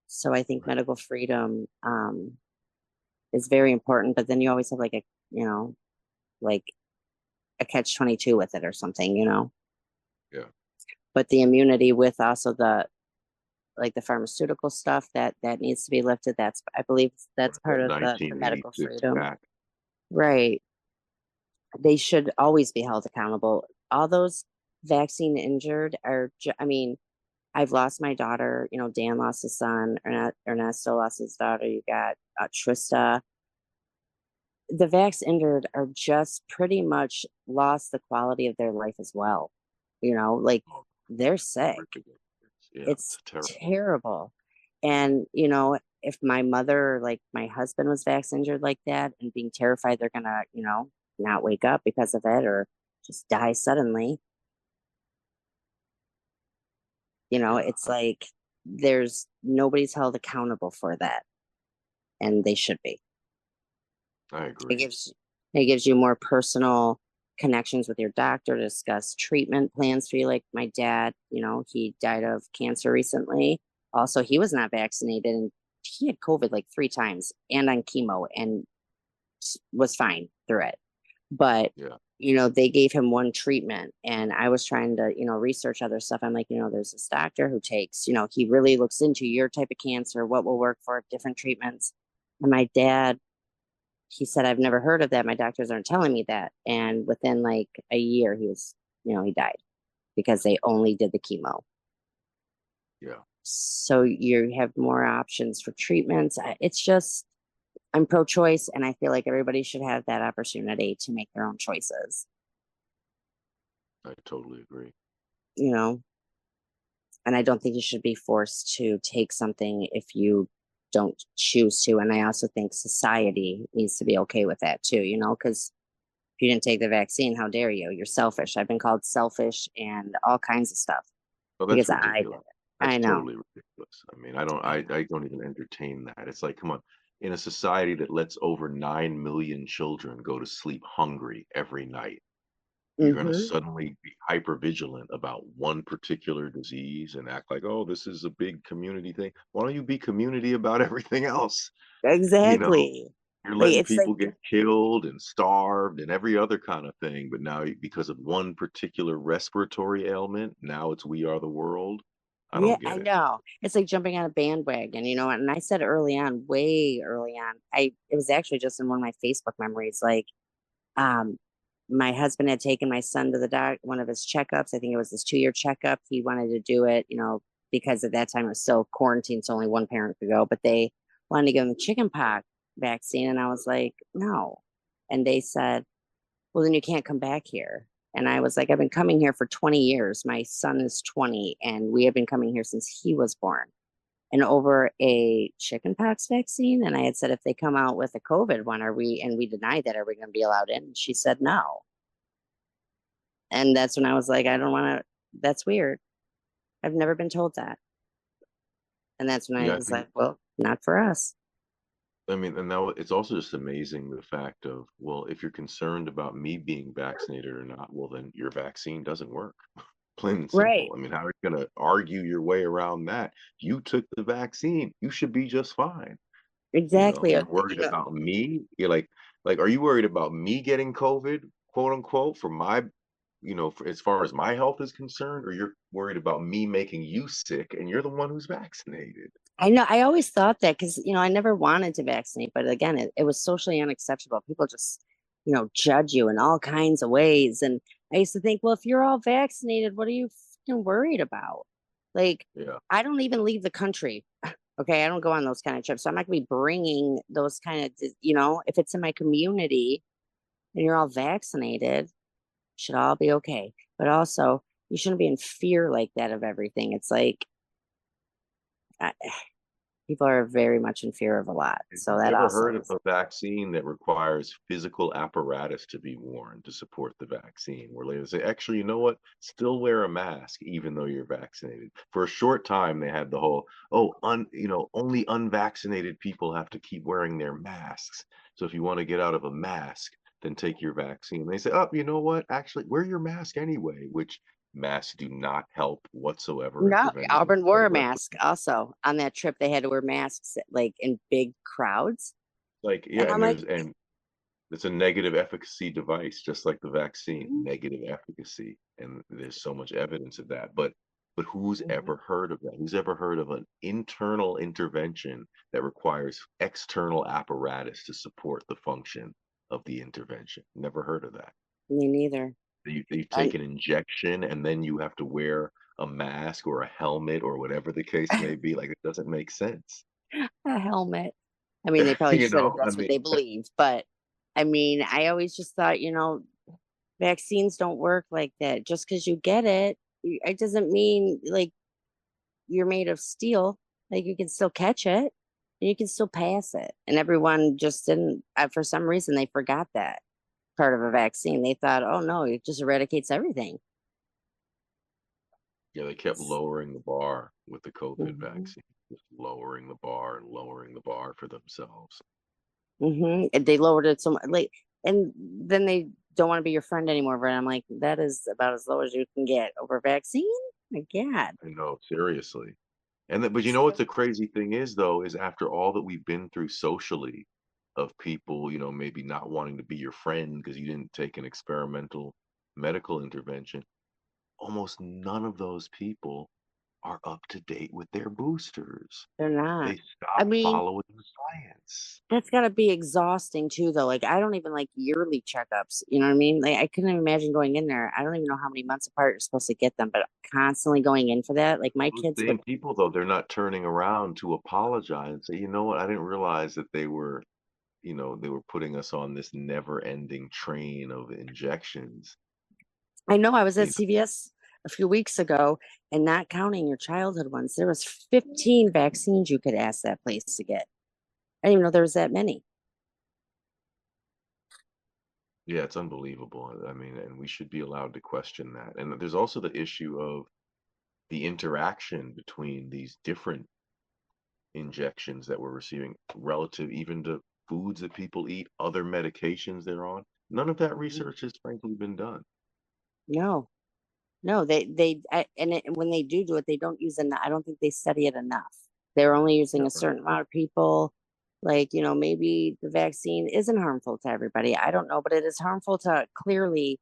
So I think right, medical freedom is very important, but then you always have like a catch 22 with it or something. yeah. But the immunity with also the pharmaceutical stuff that needs to be lifted. I believe that's Right. part That of the medical 1986 freedom. act. Right. They should always be held accountable. All those vaccine injured I mean, I've lost my daughter. Dan lost his son. Ernesto lost his daughter. You got Trista. The vax injured are just pretty much lost the quality of their life as well. Like Oh, they're never sick. to get this. Yeah, It's it's terrible. terrible. And, if my mother, like my husband was vax injured like that and being terrified they're going to, not wake up because of it or just die suddenly, Yeah, it's like there's nobody's held accountable for that. And they should be. I It agree. gives it gives you more personal connections with your doctor to discuss treatment plans for you. Like my dad, he died of cancer recently. Also, he was not vaccinated and he had COVID like 3 times and on chemo and was fine through it. But Yeah, they gave him one treatment, and I was trying to, research other stuff. I'm like, there's this doctor who takes, he really looks into your type of cancer, what will work for different treatments. And my dad, he said, I've never heard of that. My doctors aren't telling me that. And within like a year, he died because they only did the chemo. Yeah. So you have more options for treatments. It's just, I'm pro-choice, and I feel like everybody should have that opportunity to make their own choices. I totally agree. And I don't think you should be forced to take something if you don't choose to. And I also think society needs to be okay with that too, because if you didn't take the vaccine, how dare you? You're selfish. I've been called selfish and all kinds of stuff Oh, that's because I did ridiculous. it. I That's know. totally ridiculous. I mean, I don't even entertain that. It's like, come on, in a society that lets over 9 million children go to sleep hungry every night, you're going to Hmm. suddenly be hyper vigilant about one particular disease and act like, oh, this is a big community thing. Why don't you be community about everything else? You know, Exactly. you're Like letting it's like, people get killed and starved and every other kind of thing, but now because of one particular respiratory ailment, now it's we are the world. I yeah, don't get I it. know. It's like jumping on a bandwagon, and I said early on, way early on, it was actually just in one of my Facebook memories, like, um, my husband had taken my son to the one of his checkups. I think it was his 2-year checkup. He wanted to do it, because at that time it was still quarantine, so only one parent could go, but they wanted to give him the chickenpox vaccine. And I was like, no. And they said, well, then you can't come back here. And I was like, I've been coming here for 20 years. My son is 20, and we have been coming here since he was born. And over a chickenpox vaccine. And I had said, if they come out with a COVID one, and we denied that, are we going to be allowed in? And she said, no. And that's when I was like, I don't want to, that's weird. I've never been told that. And that's when I Yeah, was like, well, not for us. I mean, and now it's also just amazing the fact of, well, if you're concerned about me being vaccinated or not, well, then your vaccine doesn't work. Plain and simple. Right. I mean, how are you going to argue your way around that? You took the vaccine. You should be just fine. Exactly. You're worried about me. You're like, are you worried about me getting COVID, quote unquote, for my, for, as far as my health is concerned, or you're worried about me making you sick and you're the one who's vaccinated? I know. I always thought that because, I never wanted to vaccinate, but again, it was socially unacceptable. People just, judge you in all kinds of ways. And I used to think, well, if you're all vaccinated, what are you worried about? Like, Yeah. I don't even leave the country. Okay. I don't go on those kind of trips. So I'm not going to be bringing those kind of, if it's in my community and you're all vaccinated, should all be okay. But also, you shouldn't be in fear like that of everything. It's like, I, people are very much in fear of a lot. Have So you that ever also heard of is. a vaccine that requires physical apparatus to be worn to support the vaccine? Where they say, actually, you know what? Still wear a mask even though you're vaccinated. For a short time, they had the whole, oh, only unvaccinated people have to keep wearing their masks. So if you want to get out of a mask, then take your vaccine. They say, oh, you know what? Actually, wear your mask anyway, which masks do not help whatsoever in No, preventing the Auburn spread wore a of mask replica. also on that trip. They had to wear masks like in big crowds. Like, yeah, And I'm like, and it's a negative efficacy device, just like the vaccine, "Mhm, negative efficacy. And there's so much evidence of that. But who's mhm." ever heard of that? Who's ever heard of an internal intervention that requires external apparatus to support the function of the intervention? Never heard of that. Me neither. You take And an injection and then you have to wear a mask or a helmet or whatever the case may be. Like, it doesn't make sense. a helmet. I mean, they probably should if I that's what mean, they believe. But I mean, I always just thought, vaccines don't work like that. Just because you get it, it doesn't mean like you're made of steel. Like you can still catch it and you can still pass it. And everyone just didn't, for some reason, they forgot that part of a vaccine. They thought, oh no, it just eradicates everything. yeah, they kept lowering the bar with the COVID Hmm. vaccine, just lowering the bar and lowering the bar for themselves. And they lowered it so much, like, and then they don't want to be your friend anymore. But I'm like, that is about as low as you can get over vaccine. My God. I know, seriously. But you know what the crazy thing is, though, is after all that we've been through socially, of people, maybe not wanting to be your friend because you didn't take an experimental medical intervention, almost none of those people are up to date with their boosters. They're not. They I stopped mean, following the science. that's gotta be exhausting too, though. Like, I don't even like yearly checkups. You know what I mean? Like, I couldn't even imagine going in there. I don't even know how many months apart you're supposed to get them, but constantly going in for that. Like, my Those kids would, same people, though, they're not turning around to apologize and say, you know what, I didn't realize that they were putting us on this never-ending train of injections. I know I was You at know, CVS a few weeks ago, and not counting your childhood ones, there was 15 vaccines you could ask that place to get. I didn't even know there was that many. yeah, it's unbelievable. I mean, and we should be allowed to question that. And there's also the issue of the interaction between these different injections that we're receiving relative even to foods that people eat, other medications they're on. None of that Mhm. research has frankly been done. No, no, when they do it, they don't use enough. I don't think they study it enough. They're only using Yeah, a right. certain amount of people. Like, maybe the vaccine isn't harmful to everybody. I don't know, but it is harmful to clearly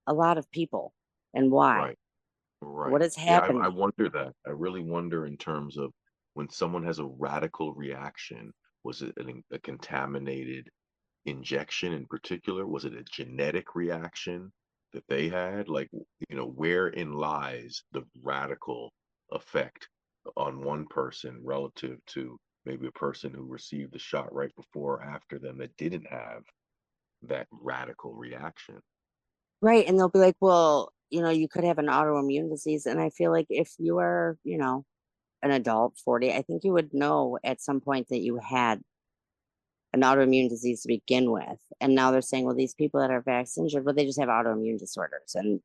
a lot of people. And why? Right. Right. What is Yeah, I happening? wonder that. I really wonder in terms of when someone has a radical reaction, was it a contaminated injection in particular? Was it a genetic reaction that they had? Like, wherein lies the radical effect on one person relative to maybe a person who received the shot right before or after them that didn't have that radical reaction? Right. And they'll be like, well, you could have an autoimmune disease. And I feel like if you are, an adult, 40, I think you would know at some point that you had an autoimmune disease to begin with. And now they're saying, well, these people that are vaccinated, well, they just have autoimmune disorders. And,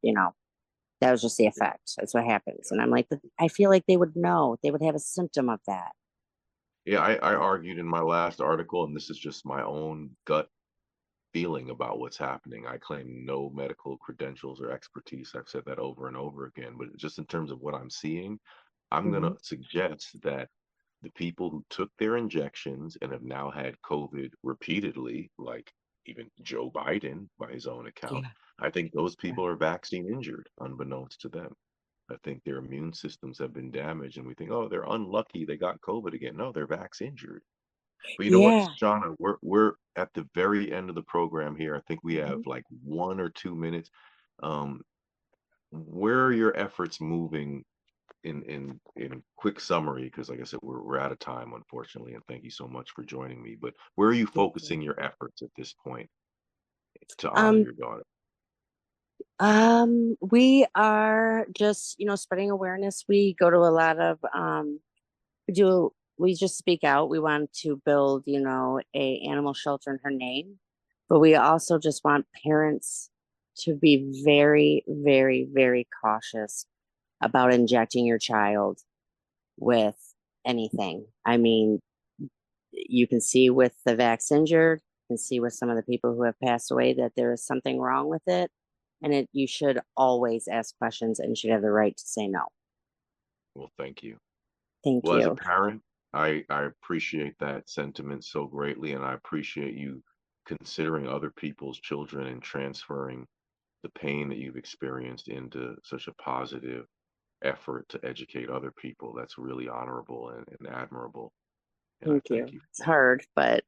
that was just the Yeah, effect. That's what happens. yeah. And I'm like, I feel like they would know. They would have a symptom of that. Yeah, I argued in my last article, and this is just my own gut feeling about what's happening. I claim no medical credentials or expertise. I've said that over and over again, but just in terms of what I'm seeing, I'm going Hmm. to suggest that the people who took their injections and have now had COVID repeatedly, like even Joe Biden by his own account, Yeah. I think those Right. people are vaccine injured, unbeknownst to them. I think their immune systems have been damaged, and we think, oh, they're unlucky, they got COVID again. No, they're vaccine injured. But you know what, Yeah. Shauna, we're at the very end of the program here. I think we have Mhm. like 1 or 2 minutes. Um, where are your efforts moving in quick summary? Because like I said, we're out of time, unfortunately, and thank you so much for joining me. But where are you Thank you. focusing your efforts at this point to honor Um, your daughter? we are just, spreading awareness. We go to a lot of we just speak out. We want to build, a animal shelter in her name, but we also just want parents to be very, very, very cautious about injecting your child with anything. I mean, you can see with the vax injured, you can see with some of the people who have passed away that there is something wrong with it. And you should always ask questions and you should have the right to say no. Well, thank you. Thank Well, as a you. parent, I appreciate that sentiment so greatly, and I appreciate you considering other people's children and transferring the pain that you've experienced into such a positive effort to educate other people. That's really honorable and admirable. And I Thank thank you. you It's for that. hard, but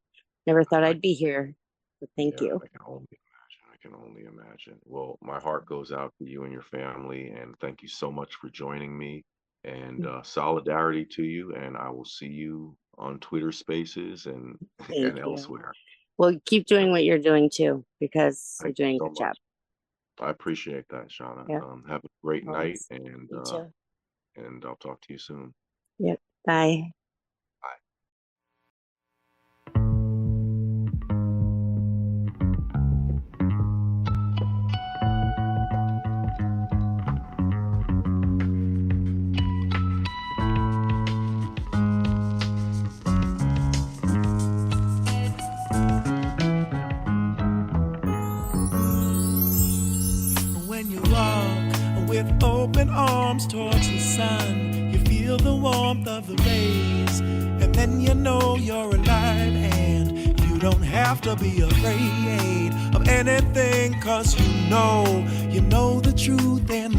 never thought I, I'd be here. But thank yeah, you. I can only imagine. I can only imagine. Well, my heart goes out to you and your family, and thank you so much for joining me. And solidarity to you. And I will see you on Twitter Spaces and Thank and you. elsewhere. Well, keep Have doing a- what you're doing too, because you're Thank you doing a so good job. much. I appreciate that, Shauna. Yep. Have a great night, Always. You too. and I'll talk to you soon. Yep. Bye. Bye. When you walk with open arms towards the sun, you feel the warmth of the rays, and then you know you're alive and you You don't have to be afraid of anything, 'cause you know the truth, and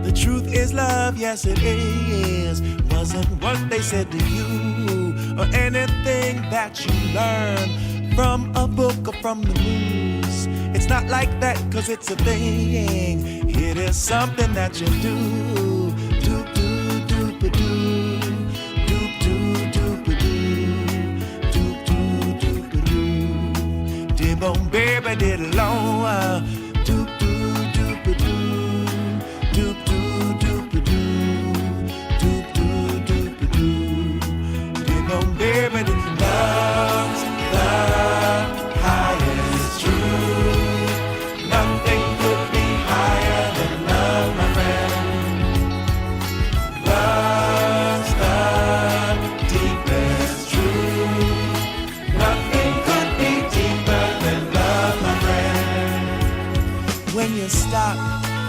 the truth is love, yes it is. Wasn't what they said to you, or anything that you learned from a book or from the news. It's not like that, 'cause it's a thing. It is something that you do. Doop doop doop a doo. Doop doop doop a doo. Doop doop doop a doo. Dib-on baby did alone. Doop doop doop a doo. Doop doop doop a doo. Doop doop doop a doo. Dib-on baby did love's the highest truth. Nothing could be higher than love, my friend. Love's the deepest truth. Nothing could be deeper than love, my friend. When you stop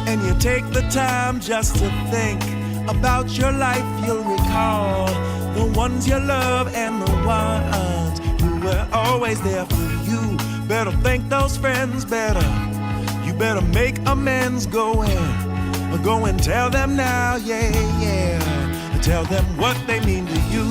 and you take the time just to think about your life, you'll recall the ones you love and the ones who were always there for you. Better thank those friends better. You better make amends. Go and tell them now, yeah. Tell them what they mean to you.